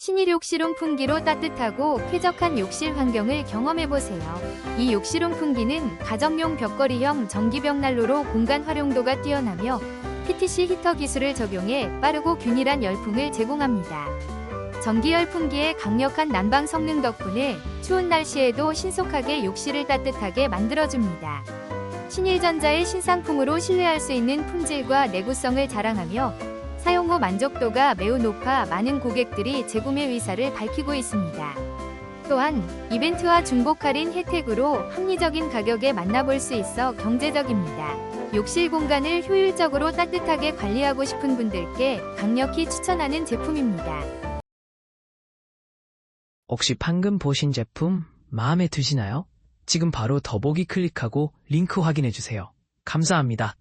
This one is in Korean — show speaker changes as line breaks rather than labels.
신일 욕실용 풍기로 따뜻하고 쾌적한 욕실 환경을 경험해보세요. 이 욕실용 풍기는 가정용 벽걸이형 전기벽난로로 공간 활용도가 뛰어나며 PTC 히터 기술을 적용해 빠르고 균일한 열풍을 제공합니다. 전기 열풍기의 강력한 난방 성능 덕분에 추운 날씨에도 신속하게 욕실을 따뜻하게 만들어줍니다. 신일전자의 신상품으로 신뢰할 수 있는 품질과 내구성을 자랑하며 사용 후 만족도가 매우 높아 많은 고객들이 재구매 의사를 밝히고 있습니다. 또한 이벤트와 중복 할인 혜택으로 합리적인 가격에 만나볼 수 있어 경제적입니다. 욕실 공간을 효율적으로 따뜻하게 관리하고 싶은 분들께 강력히 추천하는 제품입니다.
혹시 방금 보신 제품 마음에 드시나요? 지금 바로 더보기 클릭하고 링크 확인해주세요. 감사합니다.